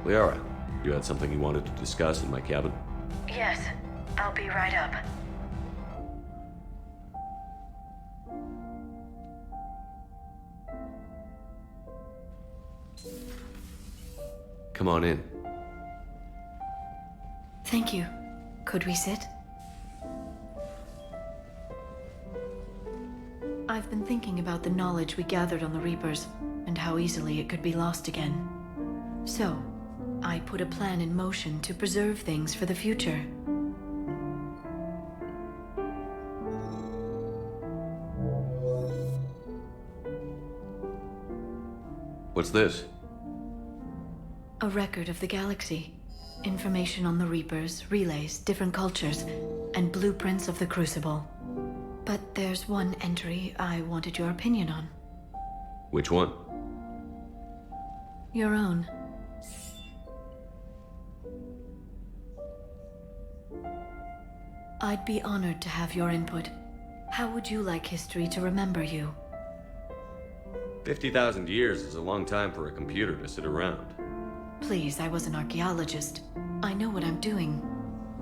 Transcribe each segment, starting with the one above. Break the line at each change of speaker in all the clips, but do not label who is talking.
Liara, you had something you wanted to discuss in my cabin?
Yes, I'll be right up.
Come on in.
Thank you. Could we sit? I've been thinking about the knowledge we gathered on the Reapers, and how easily it could be lost again. So, I put a plan in motion to preserve things for the future.
What's this?
A record of the galaxy. Information on the Reapers, relays, different cultures, and blueprints of the Crucible. But there's one entry I wanted your opinion on.
Which one?
Your own. I'd be honored to have your input. How would you like history to remember you?
50,000 years is a long time for a computer to sit around.
Please, I was an archaeologist. I know what I'm doing.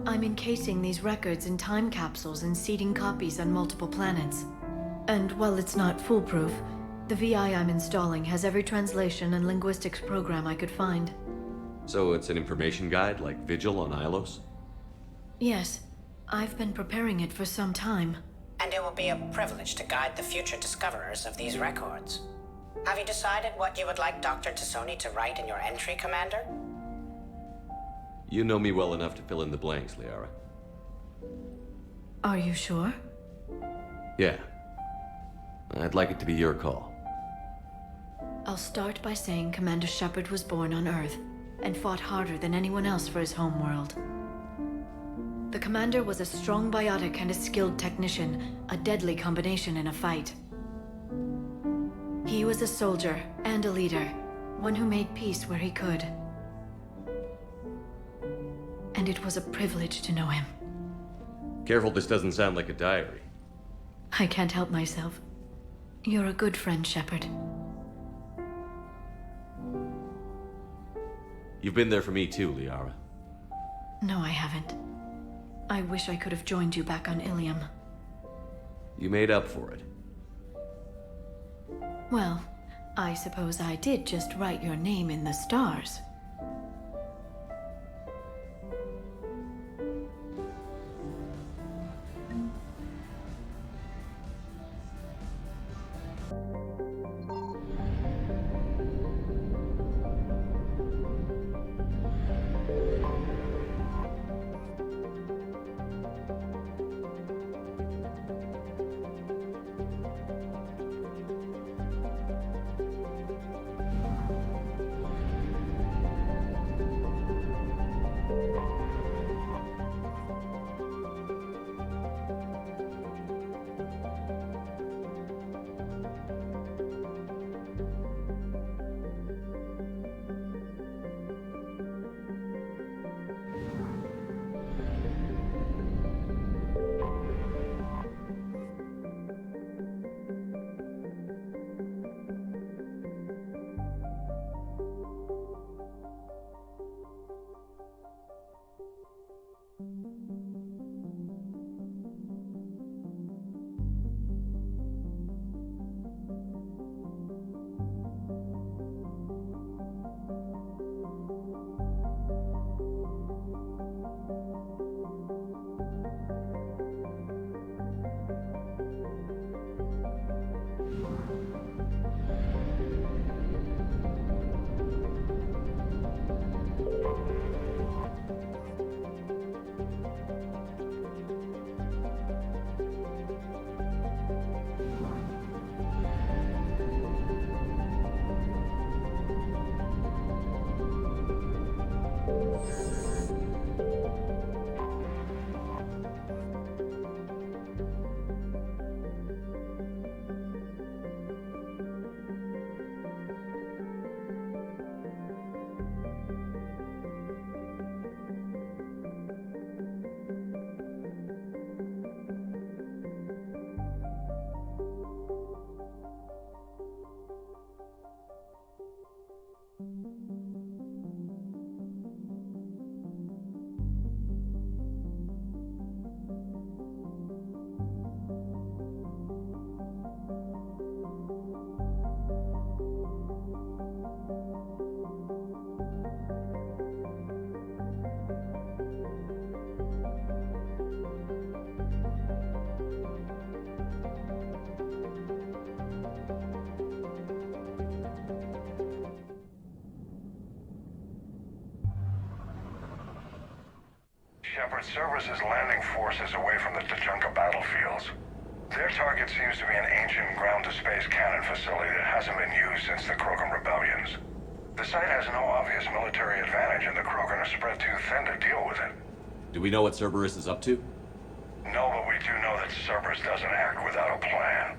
I'm encasing these records in time capsules and seeding copies on multiple planets. And while it's not foolproof, the VI I'm installing has every translation and linguistics program I could find.
So it's an information guide like Vigil on Ilos?
Yes, I've been preparing it for some time.
And it will be a privilege to guide the future discoverers of these records. Have you decided what you would like Dr. Tassoni to write in your entry, Commander?
You know me well enough to fill in the blanks, Liara.
Are you sure?
Yeah. I'd like it to be your call.
I'll start by saying Commander Shepard was born on Earth, and fought harder than anyone else for his homeworld. The Commander was a strong biotic and a skilled technician, a deadly combination in a fight. He was a soldier and a leader, one who made peace where he could. And it was a privilege to know him.
Careful this doesn't sound like a diary.
I can't help myself. You're a good friend, Shepard.
You've been there for me too, Liara.
No, I haven't. I wish I could have joined you back on Ilium.
You made up for it.
Well, I suppose I did just write your name in the stars.
Shepard, Cerberus' landing forces away from the Tachanka battlefields. Their target seems to be an ancient ground-to-space cannon facility that hasn't been used since the Krogan rebellions. The site has no obvious military advantage, and the Krogan are spread too thin to deal with it.
Do we know what Cerberus is up to?
No, but we do know that Cerberus doesn't act without a plan.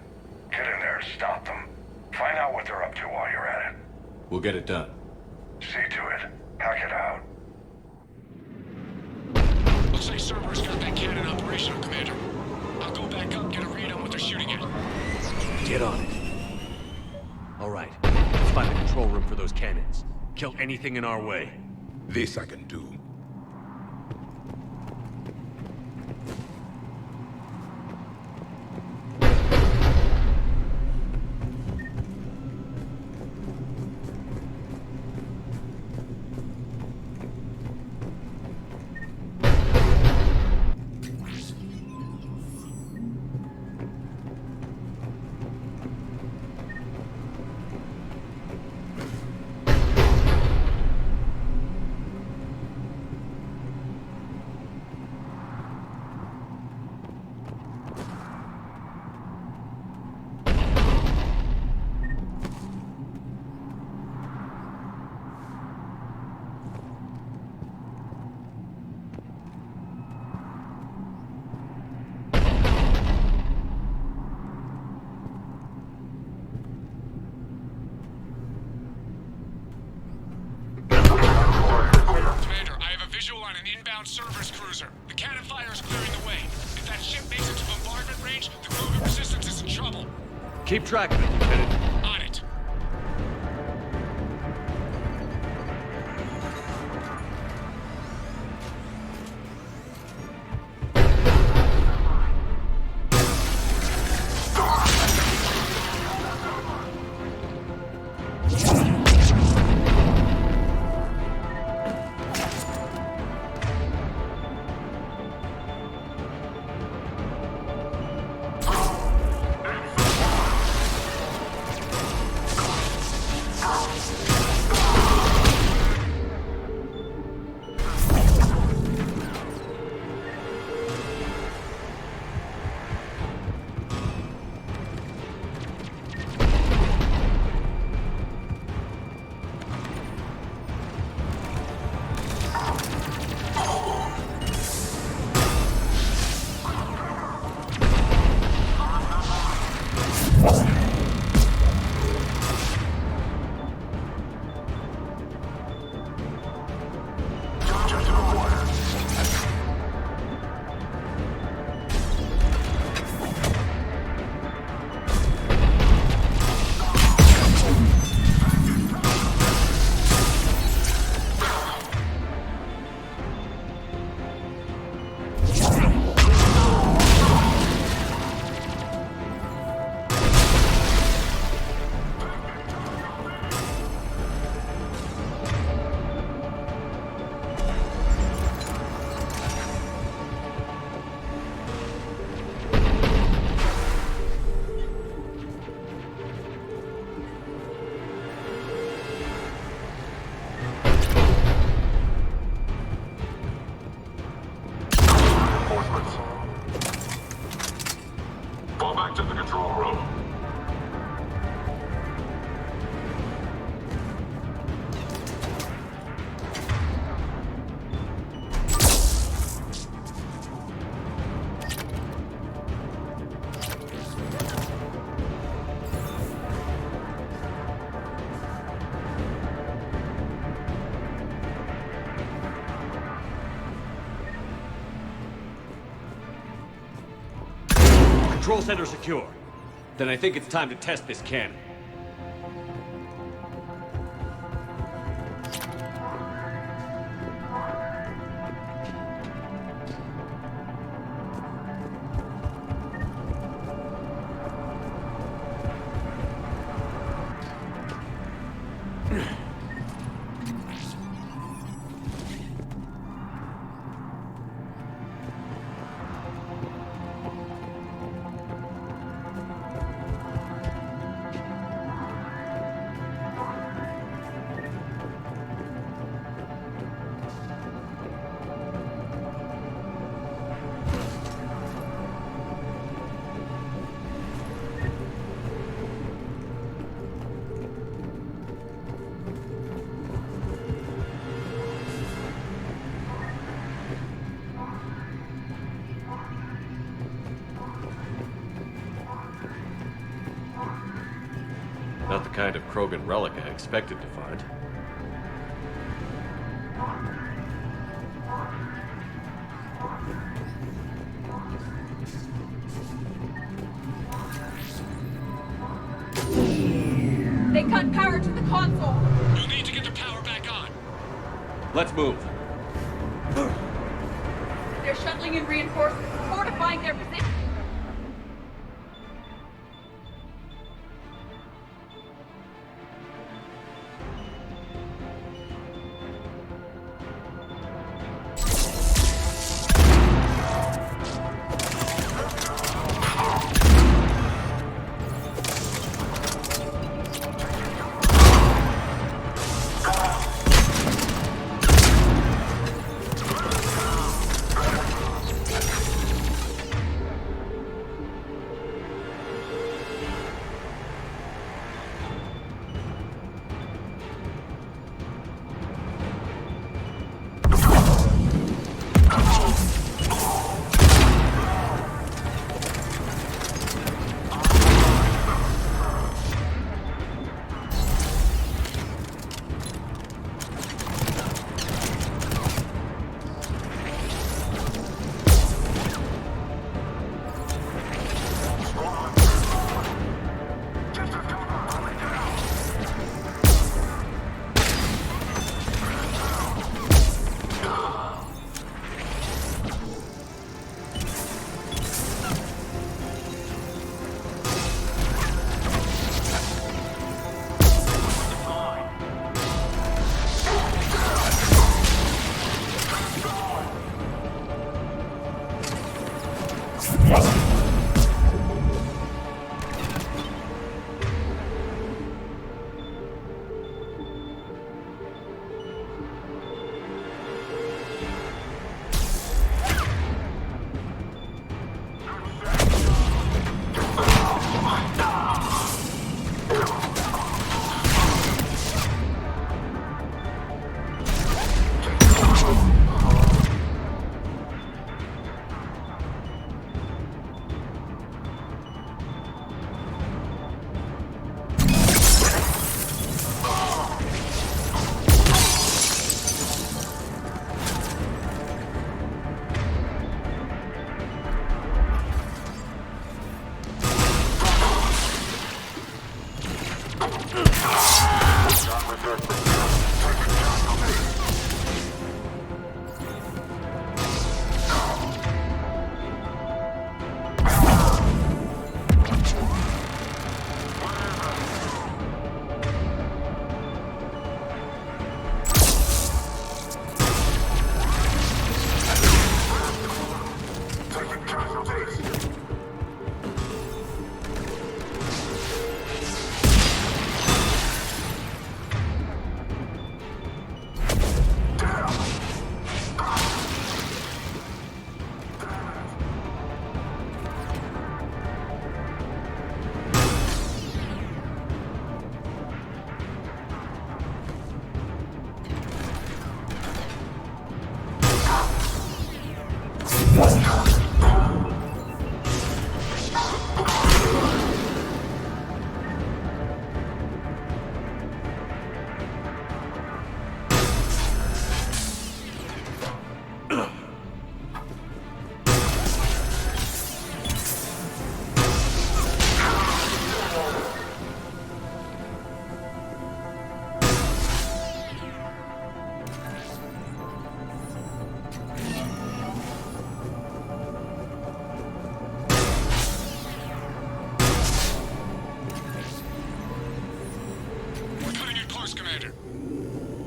Get in there and stop them. Find out what they're up to while you're at it.
We'll get it done.
See to it. Hack it out.
Looks like Cerberus got that cannon operational, Commander. I'll go back up, get a read on what they're shooting at.
Get on it. All right, let's find the control room for those cannons. Kill anything in our way.
This I can do.
On an inbound Cerberus cruiser. The cannon fire is clearing the way. If that ship makes it to bombardment range, the Krogan resistance is in trouble.
Keep track of it, Lieutenant.
On it.
back to the control room.
Control center secure. Then I think it's time to test this cannon.
kind of Krogan relic I expected to find.
They cut power to the console.
You'll need to get the power back on.
Let's move.
They're shuttling in reinforcements, fortifying their position.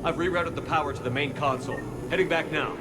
I've rerouted the power to the main console. Heading back now.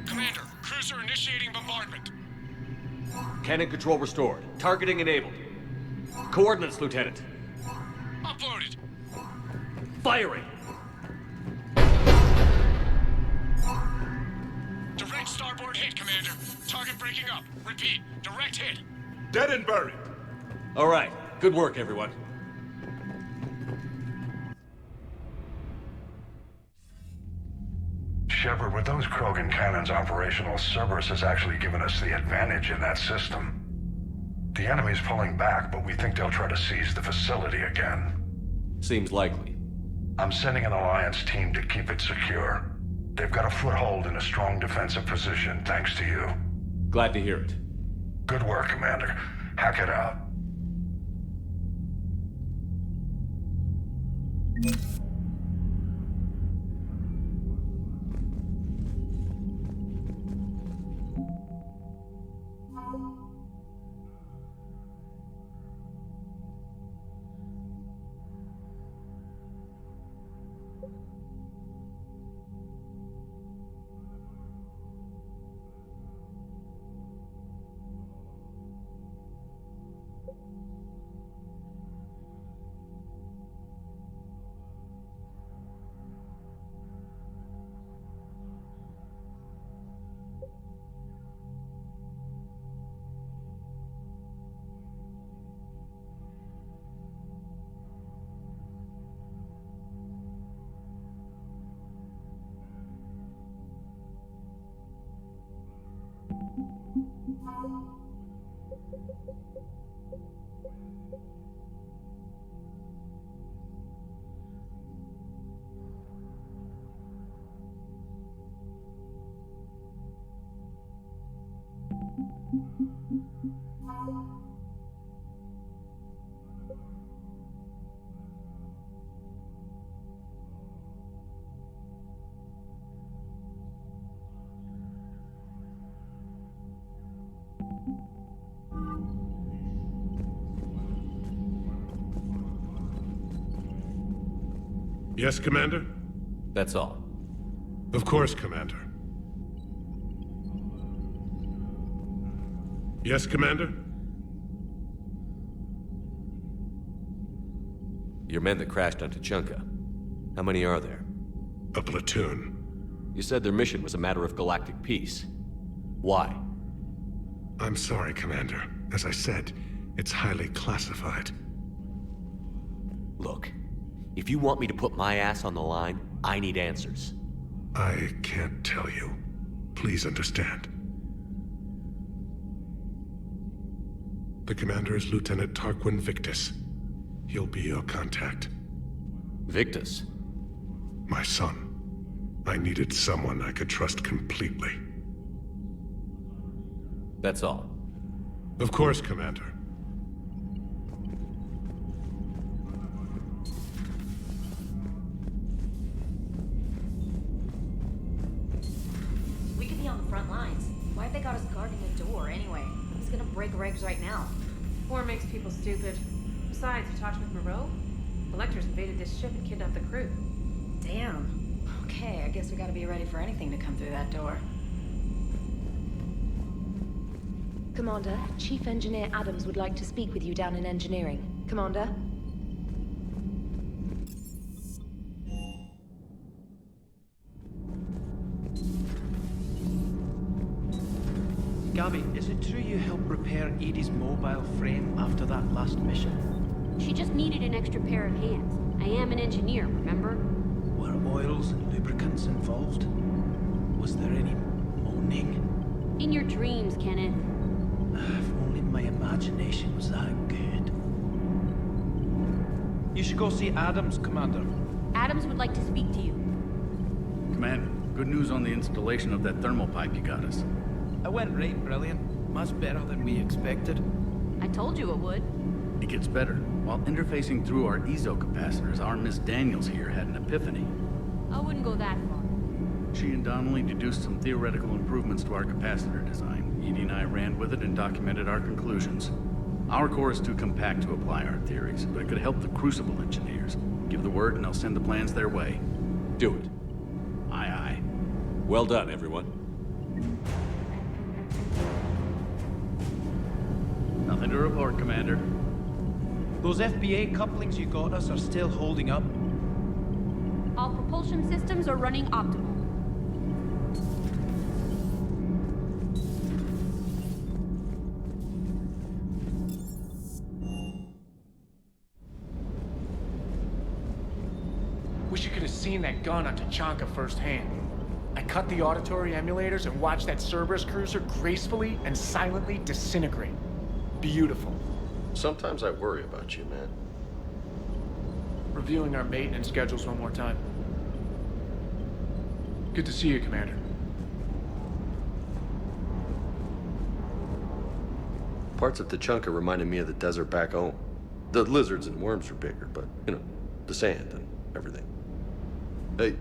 Commander, cruiser initiating bombardment.
Cannon control restored. Targeting enabled. Coordinates, Lieutenant.
Uploaded.
Firing!
Direct starboard hit, Commander. Target breaking up. Repeat, direct hit.
Dead and buried.
All right. Good work, everyone.
Shepard, with those Krogan cannons operational, Cerberus has actually given us the advantage in that system. The enemy's pulling back, but we think they'll try to seize the facility again.
Seems likely.
I'm sending an Alliance team to keep it secure. They've got a foothold in a strong defensive position, thanks to you.
Glad to hear it.
Good work, Commander. Hack it out.
Yes, Commander?
That's all.
Of course, Commander. Yes, Commander?
Your men that crashed on Tuchanka. How many are there?
A platoon.
You said their mission was a matter of galactic peace. Why?
I'm sorry, Commander. As I said, it's highly classified.
Look, if you want me to put my ass on the line, I need answers.
I can't tell you. Please understand. The commander is Lieutenant Tarquin Victus. He'll be your contact.
Victus?
My son. I needed someone I could trust completely.
That's all.
Of course, Commander.
We could be on the front lines. Why have they got us guarding the door anyway? He's gonna break regs right now.
War makes people stupid. Besides, you talked with Moreau? Electors invaded this ship and kidnapped the crew.
Damn. Okay, I guess we gotta be ready for anything to come through that door.
Commander, Chief Engineer Adams would like to speak with you down in engineering. Commander?
Gabby, is it true you helped repair Edie's mobile frame after that last mission?
She just needed an extra pair of hands. I am an engineer, remember?
Were oils and lubricants involved? Was there any moaning?
In your dreams, Kenneth.
If only my imagination was that good. You should go see Adams, Commander.
Adams would like to speak to you.
Commander, good news on the installation of that thermal pipe you got us.
It went right brilliant. Much better than we expected.
I told you it would.
It gets better. While interfacing through our ezo capacitors, our Miss Daniels here had an epiphany.
I wouldn't go that far.
She and Donnelly deduced some theoretical improvements to our capacitor design. Edie and I ran with it and documented our conclusions. Our core is too compact to apply our theories, but it could help the Crucible engineers. Give the word and I'll send the plans their way.
Do it.
Aye, aye.
Well done, everyone.
Nothing to report, Commander.
Those FBA couplings you got us are still holding up.
All propulsion systems are running optimal.
Wish you could have seen that gun on Tachanka firsthand. I cut the auditory emulators and watched that Cerberus cruiser gracefully and silently disintegrate. Beautiful.
Sometimes I worry about you, man.
Reviewing our maintenance schedules one more time. Good to see you, Commander.
Parts of Tachanka reminded me of the desert back home. The lizards and worms were bigger, but, you know, the sand and everything. Hey.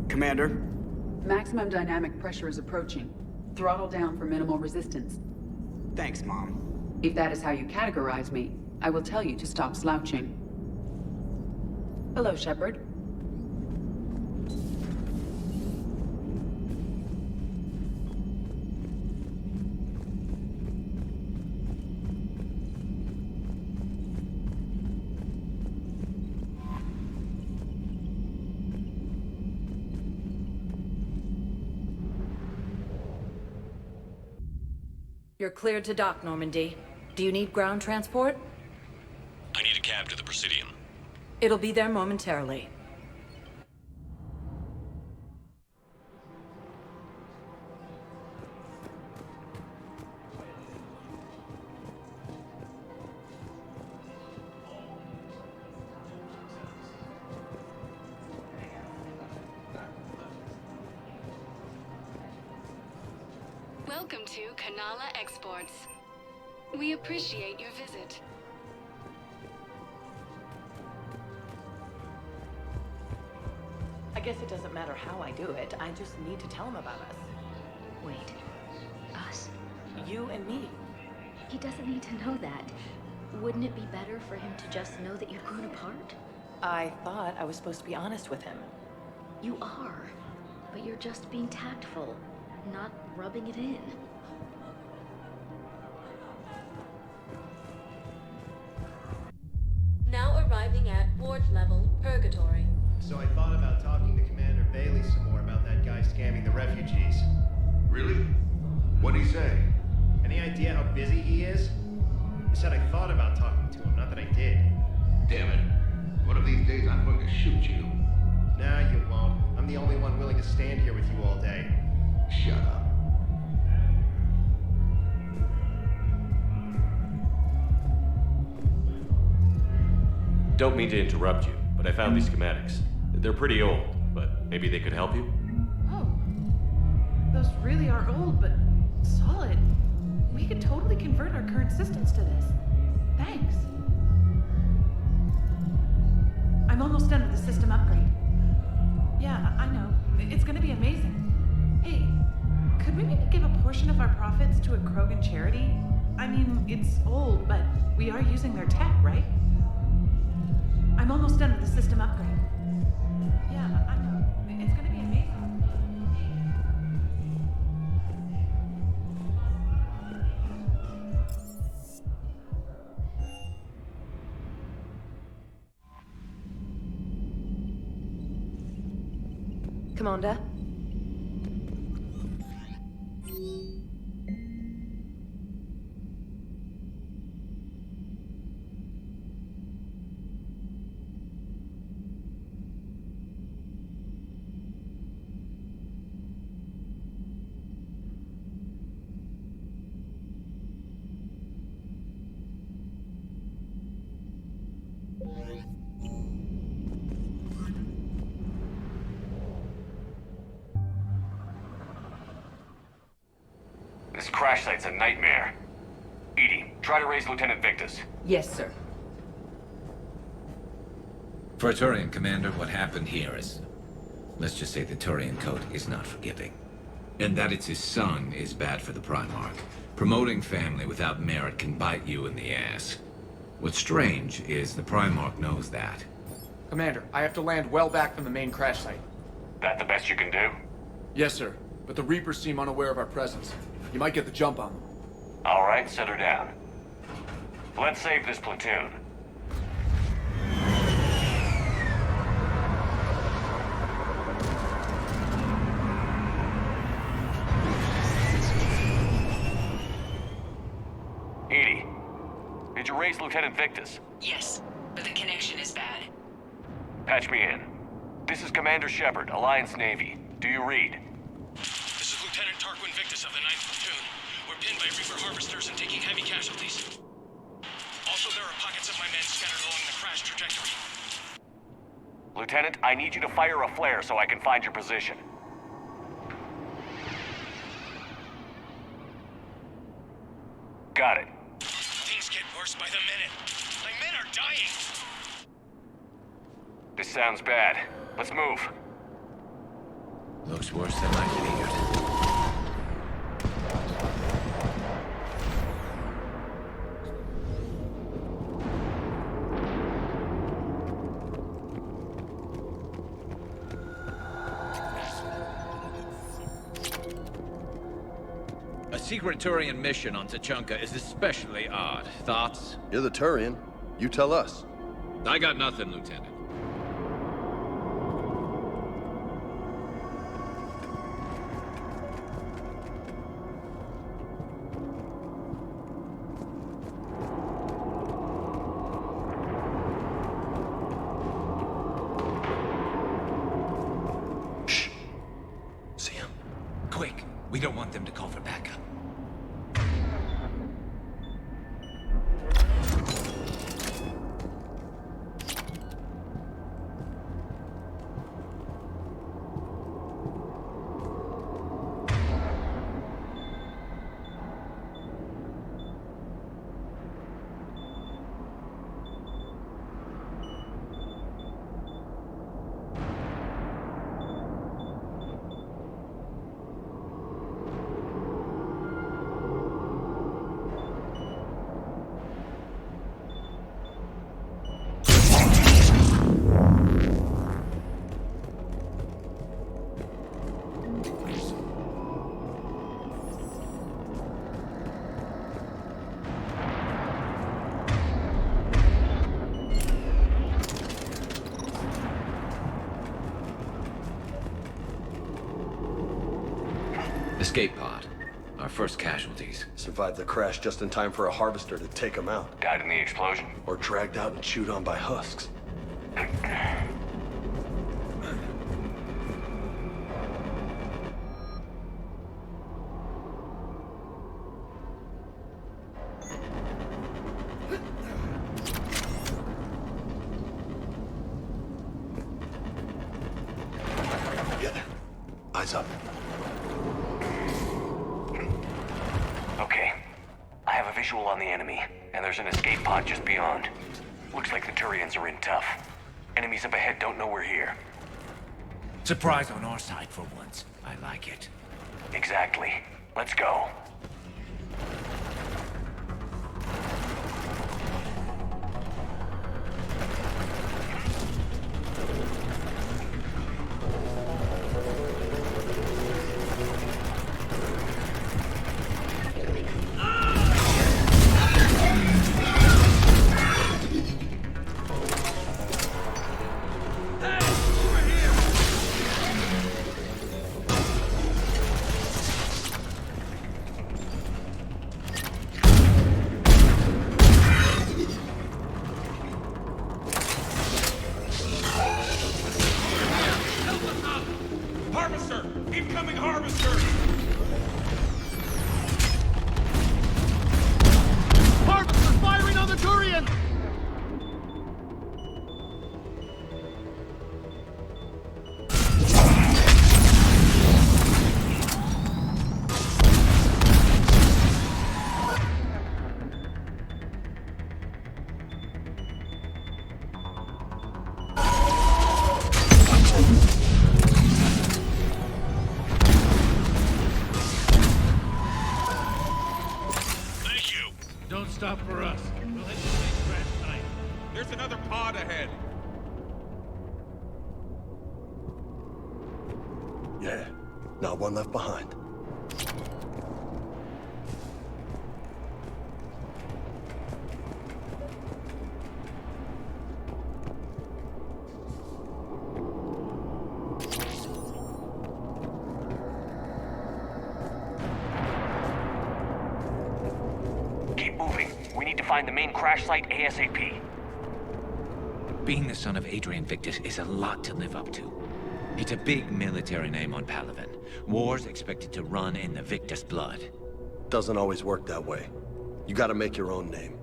Commander? Maximum dynamic pressure is approaching. Throttle down for minimal resistance.
Thanks, Mom.
If that is how you categorize me, I will tell you to stop slouching. Hello, Shepard.
You're cleared to dock, Normandy. Do you need ground transport?
I need a cab to the Presidium.
It'll be there momentarily.
Welcome to Kanala Exports. We appreciate your visit.
I guess it doesn't matter how I do it. I just need to tell him about us.
Wait. Us?
You and me.
He doesn't need to know that. Wouldn't it be better for him to just know that you've grown apart?
I thought I was supposed to be honest with him.
You are. But you're just being tactful, not rubbing it in.
Now arriving at ward level Purgatory.
So I thought about talking to Commander Bailey some more about that guy scamming the refugees.
Really? What'd he say?
Any idea how busy he is? He said I thought about talking to him, not that I did.
Damn it. One of these days I'm going to shoot you.
Nah, you won't. I'm the only one willing to stand here with you all day.
Shut up.
Don't mean to interrupt you, but I found these schematics. They're pretty old, but maybe they could help you?
Oh. Those really are old, but solid. We could totally convert our current systems to this. Thanks. I'm almost done with the system upgrade. Yeah, I know. It's gonna be amazing. Hey, could we maybe give a portion of our profits to a Krogan charity? I mean, it's old, but we are using their tech, right? I'm almost done with the system upgrade. Yeah, I know. It's gonna be amazing.
Commander?
This crash site's a nightmare. Edie, try to raise Lieutenant Victus.
Yes, sir.
For a Turian commander, what happened here is... let's just say the Turian code is not forgiving. And that it's his son is bad for the Primarch. Promoting family without merit can bite you in the ass. What's strange is the Primarch knows that.
Commander, I have to land well back from the main crash site.
That the best you can do?
Yes, sir. But the Reapers seem unaware of our presence. You might get the jump on them.
All right, set her down. Let's save this platoon. Edie, did you raise Lieutenant Victus?
Yes, but the connection is bad.
Patch me in. This is Commander Shepard, Alliance Navy. Do you read?
This is Lieutenant Tarquin Victus of the 9th Platoon. We're pinned by Reaper harvesters and taking heavy casualties. Also, there are pockets of my men scattered along the crash trajectory.
Lieutenant, I need you to fire a flare so I can find your position. Got it.
Things get worse by the minute. My men are dying!
This sounds bad. Let's move.
Looks worse than I figured. A secret Turian mission on Tachanka is especially odd. Thoughts?
You're the Turian. You tell us.
I got nothing, Lieutenant.
Shh. See him?
Quick! We don't want them to call for backup. Escape pod. Our first casualties.
Survived the crash just in time for a harvester to take him out.
Died in the explosion?
Or dragged out and chewed on by husks. Eyes up.
Okay. I have a visual on the enemy, and there's an escape pod just beyond. Looks like the Turians are in tough. Enemies up ahead don't know we're here.
Surprise on our side for once. I like it.
Exactly. Let's go.
stop for us. We'll head to the main crash site. There's another pod ahead.
Yeah, not one left behind.
Keep moving. We need to find the main crash site ASAP.
Being the son of Adrian Victus is a lot to live up to. It's a big military name on Palaven. War's expected to run in the Victus blood.
Doesn't always work that way. You gotta make your own name.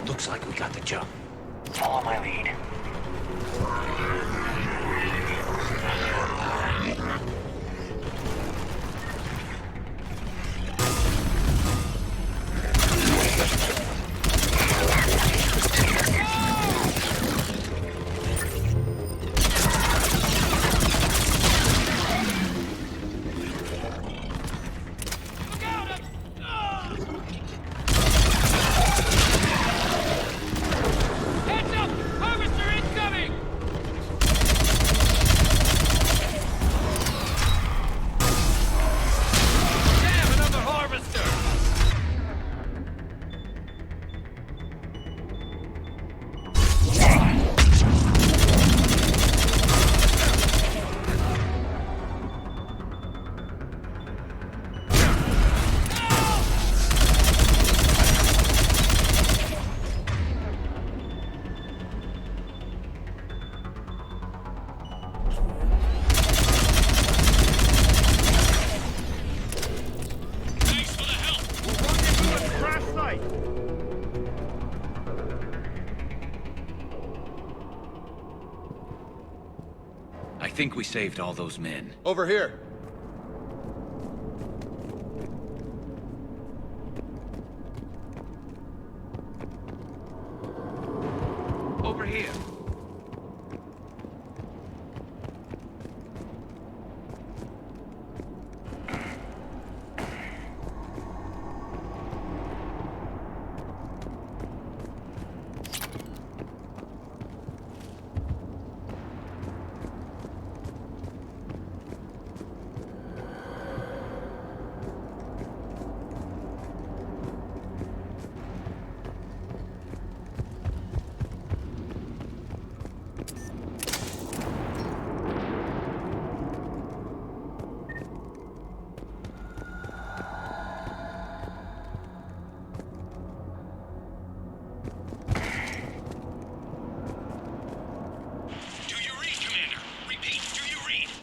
Looks like we got the jump. Follow my lead.
I think we saved all those men.
Over here.
Over here.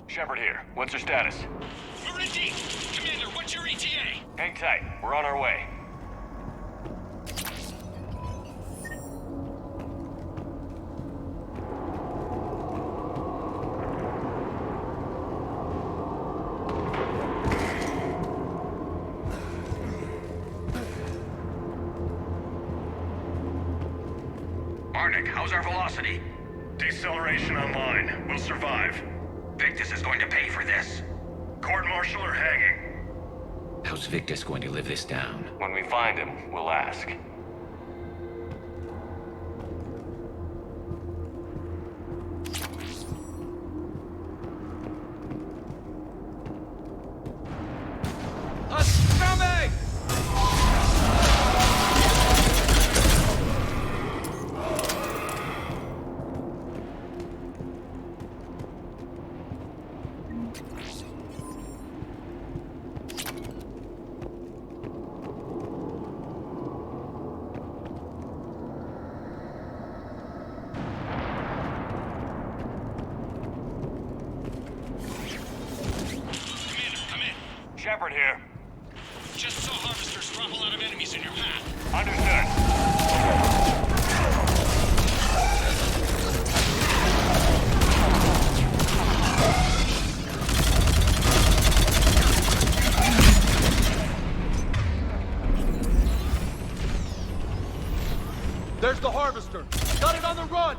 Shepard here. What's your status?
We're in deep. Commander, what's your ETA?
Hang tight. We're on our way.
burning. How's our velocity? Deceleration online. We'll survive. Victus is going to pay for this. Court-martial or hanging?
How's Victus going to live this down?
When we find him, we'll ask. Shepard here.
Just saw harvesters drop a lot of enemies in your path.
Understood.
There's the harvester. Got it on the run.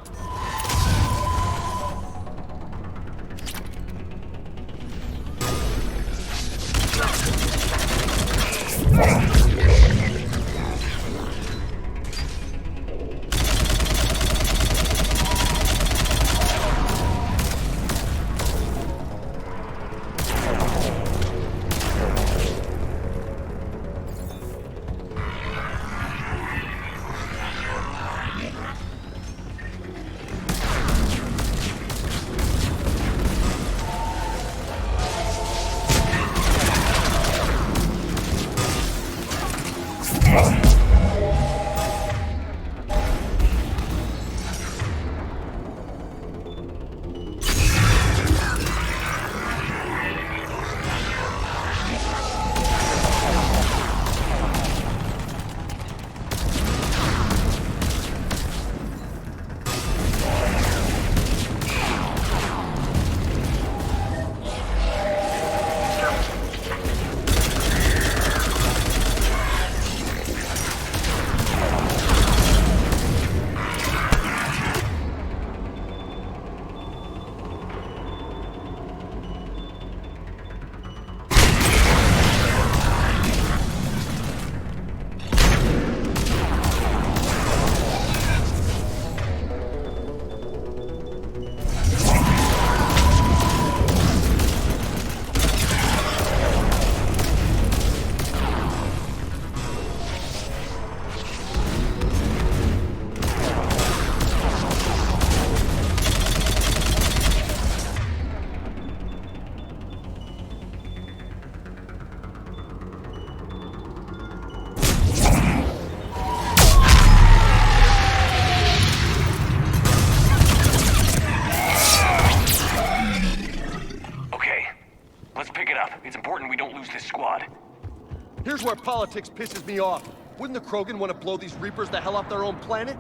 Here's where politics pisses me off. Wouldn't the Krogan want to blow these Reapers the hell off their own planet?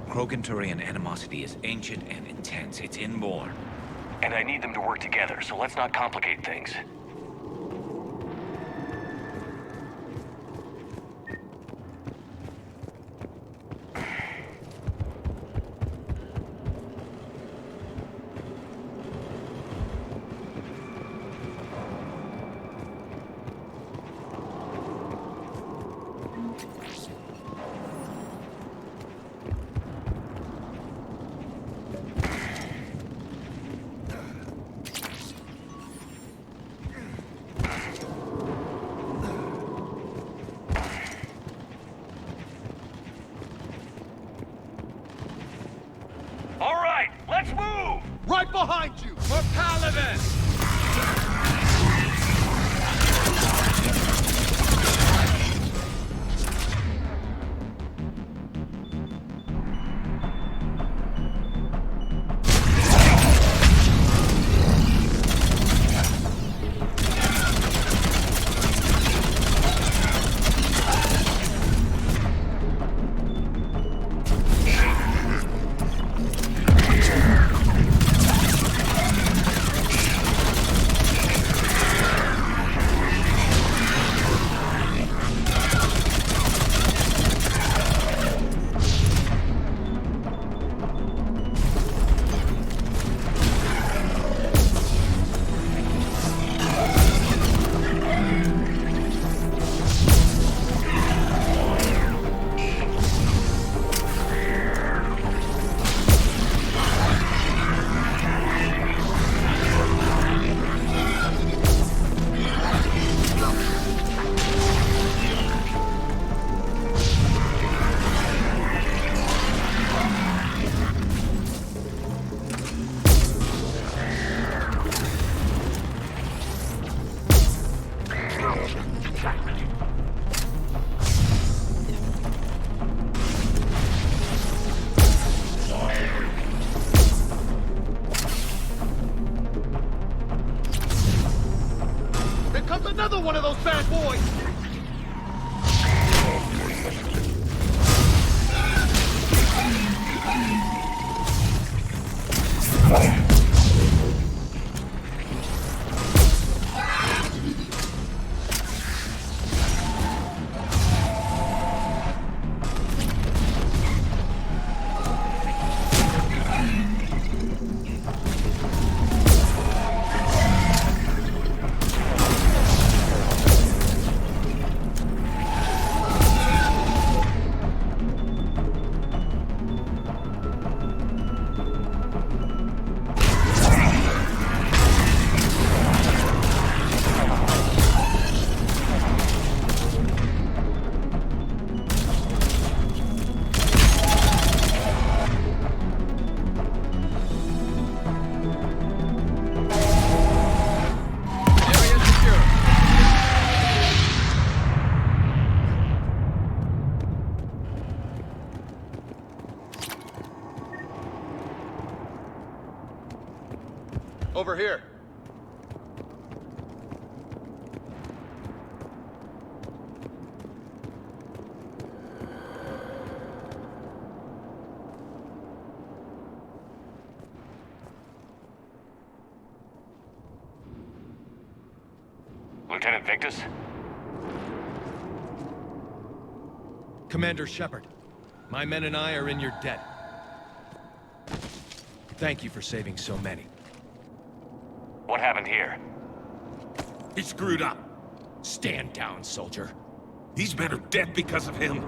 Krogan-Turian animosity is ancient and intense. It's inborn.
And I need them to work together, so let's not complicate things.
Right behind you! For Paladin!
our boys! Over here.
Lieutenant Victus?
Commander Shepard, my men and I are in your debt. Thank you for saving so many.
What happened here?
He screwed up.
Stand down, soldier.
These men are dead because of him.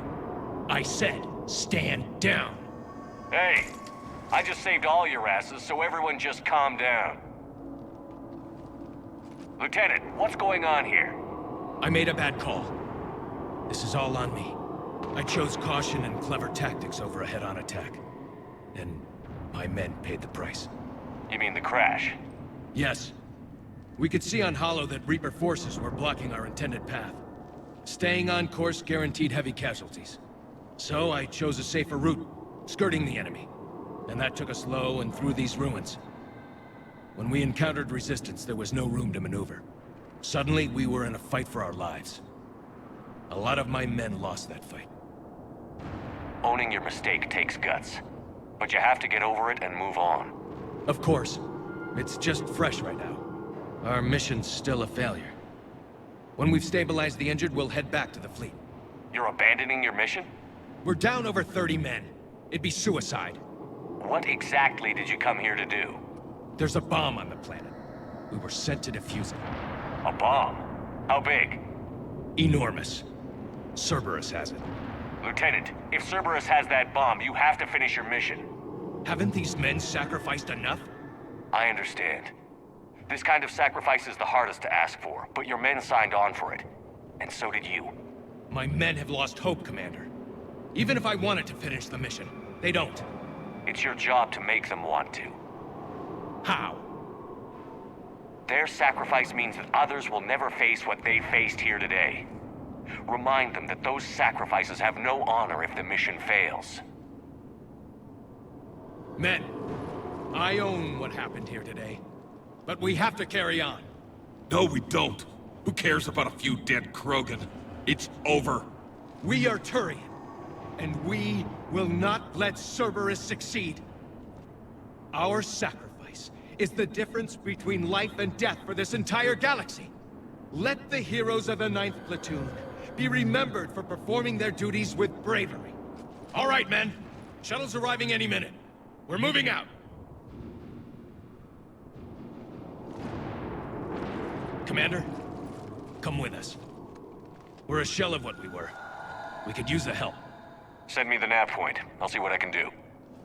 I said, stand down.
Hey, I just saved all your asses, so everyone just calm down. Lieutenant, what's going on here?
I made a bad call. This is all on me. I chose caution and clever tactics over a head-on attack. And my men paid the price.
You mean the crash?
Yes. We could see on Hollow that Reaper forces were blocking our intended path. Staying on course guaranteed heavy casualties. So I chose a safer route, skirting the enemy. And that took us low and through these ruins. When we encountered resistance, there was no room to maneuver. Suddenly, we were in a fight for our lives. A lot of my men lost that fight.
Owning your mistake takes guts. But you have to get over it and move on.
Of course. It's just fresh right now. Our mission's still a failure. When we've stabilized the injured, we'll head back to the fleet.
You're abandoning your mission?
We're down over 30 men. It'd be suicide.
What exactly did you come here to do?
There's a bomb on the planet. We were sent to defuse it.
A bomb? How big?
Enormous. Cerberus has it.
Lieutenant, if Cerberus has that bomb, you have to finish your mission.
Haven't these men sacrificed enough?
I understand. This kind of sacrifice is the hardest to ask for, but your men signed on for it. And so did you.
My men have lost hope, Commander. Even if I wanted to finish the mission, they don't.
It's your job to make them want to.
How?
Their sacrifice means that others will never face what they faced here today. Remind them that those sacrifices have no honor if the mission fails.
Men, I own what happened here today. But we have to carry on.
No, we don't. Who cares about a few dead Krogan? It's over.
We are Turian, and we will not let Cerberus succeed. Our sacrifice is the difference between life and death for this entire galaxy. Let the heroes of the 9th Platoon be remembered for performing their duties with bravery. All right, men. Shuttle's arriving any minute. We're moving out. Commander, come with us. We're a shell of what we were. We could use the help.
Send me the nav point. I'll see what I can do.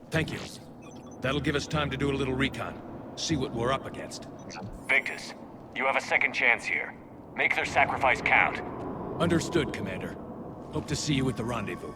Thank you. That'll give us time to do a little recon. See what we're up against.
Victus, you have a second chance here. Make their sacrifice count.
Understood, Commander. Hope to see you at the rendezvous.